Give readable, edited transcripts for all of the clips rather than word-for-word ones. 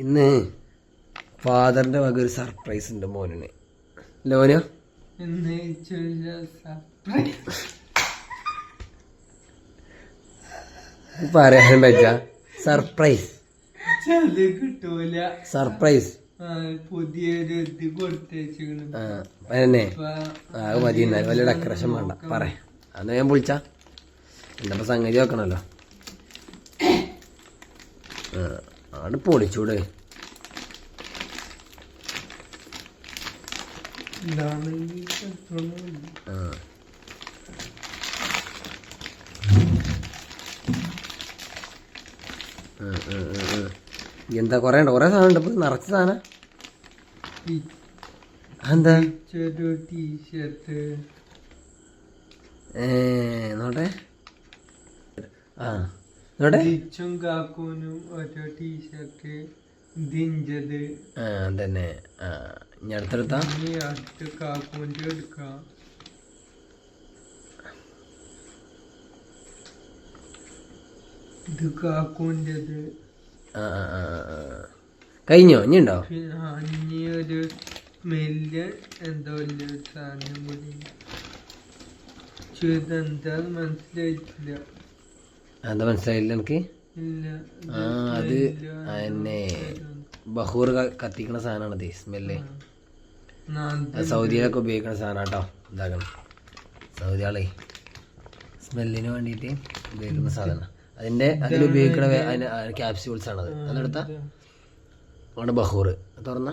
ഇന്ന് ഫാദറിന്റെ വക ഒരു സർപ്രൈസ് ഉണ്ട് മോനിന്. ലോനോ പറയാൻ പറ്റ സർപ്രൈസ് കിട്ടൂല. സർപ്രൈസ് പുതിയൊരു ഇത് കൊടുത്തേ. അതന്നെ അത് മതി. എന്നാലും വലിയ ഡെക്കറേഷൻ വേണ്ട. പറയാ അന്ന് ഞാൻ വിളിച്ചാ എന്താ സംഗതി വെക്കണല്ലോ. ആണ് പൊളിച്ചൂടെ. എന്താ കൊറേ ഉണ്ട്, കൊറേ സാധനം ഉണ്ട്. ഇപ്പൊ നിറച്ച സാധനം എന്താ ടീഷർട്ട് നോട്ടെ. ആ നോട്ടെ കാക്കൂനും ഓരോ ടീഷർട്ട് ദിഞ്ചത്. തന്നെ. ഇനി അടുത്തെടുത്താ അടുത്ത് കാക്കൂന്റെ എടുക്കാം. ഇത് കാക്കൂൻ്റെത്. കഴിഞ്ഞോ? ഇനി ഉണ്ടോ? ഇനി ഒരു സ്മെല്ല് എന്തോ ഒരു സാധനം കൂടി. എന്താ മനസ്സിലായിട്ടില്ല. എന്താ മനസ്സിലായില്ല എനിക്ക്? അത് എന്നെ ബഹൂർ കത്തിക്കണ സാധനമാണത്. സ്മെല്ല് സൗദിയിലൊക്കെ ഉപയോഗിക്കണ സാധനം കേട്ടോ. ഇതാക്കണം സൗദിയാളെ സ്മെല്ലിന് വേണ്ടിയിട്ട് ഉപയോഗിക്കുന്ന സാധനം. അതിൽ ഉപയോഗിക്കണ ക്യാപ്സ്യൂൾസ് ആണത്. അതെടുത്ത അവിടെ ബഹൂർ തുറന്ന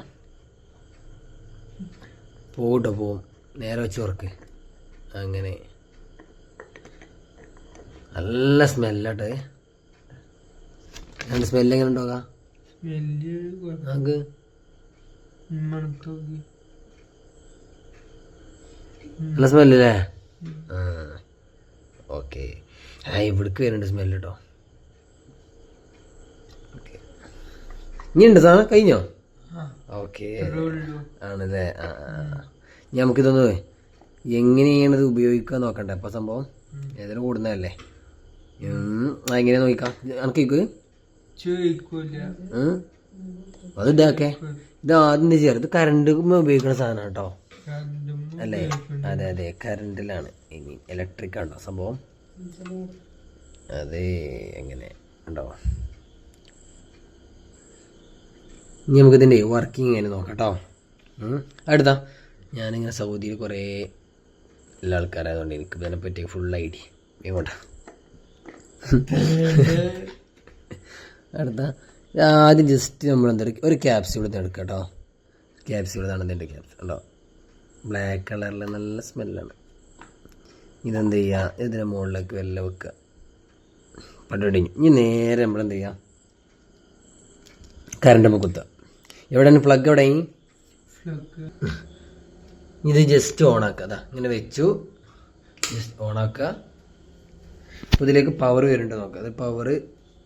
പോട്ടോ പോവും. നേരെ വെച്ച് ഉറക്ക്. അങ്ങനെ നല്ല സ്മെല്ലാട്ട്. അതിൻ്റെ സ്മെല്ല് എങ്ങനെ ഉണ്ടാകാം? നമുക്ക് നല്ല സ്മെല്ലല്ലേ? ഓക്കെ. ഇവിടേക്ക് വരുന്നുണ്ട് സ്മെല്ല് കേട്ടോ. ഓക്കെ. ഇനി ഉണ്ട് സാധനം? കഴിഞ്ഞോ? ഓക്കെ ആണല്ലേ. നമുക്കിതൊന്ന് എങ്ങനെയാണത് ഉപയോഗിക്കുക നോക്കണ്ടേ. ഇപ്പം സംഭവം ഏതായാലും കൂടുന്നതല്ലേ. എങ്ങനെയാ നോക്കാം. എനിക്ക് അത് ഇതാക്കെ ഇത് ആദ്യം ചെയ്യാറ്. ഇത് കറണ്ട് ഉപയോഗിക്കുന്ന സാധനം കേട്ടോ അല്ലേ? അതെ അതെ, കറണ്ടിലാണ്. ഇനി ഇലക്ട്രിക് ആണോ സംഭവം? അതെ. എങ്ങനെ ഉണ്ടോ? ഇനി നമുക്കിതിൻ്റെ വർക്കിംഗ് എങ്ങനെ നോക്കാം കേട്ടോ. അടുത്താ ഞാനിങ്ങനെ സൗദിയിൽ കുറേ എല്ലാ ആൾക്കാരായതുകൊണ്ട് എനിക്ക് ഇതിനെപ്പറ്റി ഫുൾ ഐഡിയ ഇങ്ങോട്ടാ. അടുത്ത ആദ്യം ജസ്റ്റ് നമ്മൾ എന്താ ഒരു ക്യാപ്സ്യൂൾ എടുക്കുക കേട്ടോ. ക്യാപ്സ്യൂൾ ഇതാണ് ഇതിൻ്റെ ക്യാപ്സ്യൂൾ ഉണ്ടോ? ബ്ലാക്ക് കളറിൽ നല്ല സ്മെല്ലാണ്. ഇതെന്ത് ചെയ്യുക, ഇതിൻ്റെ മുകളിലേക്ക് വെല്ലം വെക്കുക. പടിഞ്ഞു. ഇനി നേരെ നമ്മളെന്ത് ചെയ്യുക, കറണ്ടുമ്പോൾ കുത്തുക. എവിടെയാണ് പ്ലഗ്? എവിടെ? ഇത് ജസ്റ്റ് ഓണാക്കുക. അതാ ഇങ്ങനെ വെച്ചു, ജസ്റ്റ് ഓണാക്കുക. അപ്പോൾ ഇതിലേക്ക് പവർ വരുന്നുണ്ട് നോക്കുക. അത് പവർ,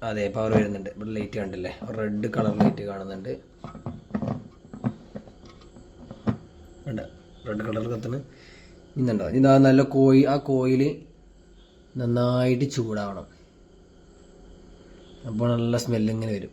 അതെ പവർ വരുന്നുണ്ട്. ഇവിടെ ലൈറ്റ് കണ്ടില്ലേ, റെഡ് കളർ ലൈറ്റ് കാണുന്നുണ്ട്. വേണ്ട, റെഡ് കളർ കത്തുന്നു. ഇന്നുണ്ടോ? ഇതാ നല്ല ആ കോയിൽ നന്നായിട്ട് ചൂടാവണം. അപ്പോൾ നല്ല സ്മെല്ല് ഇങ്ങനെ വരും.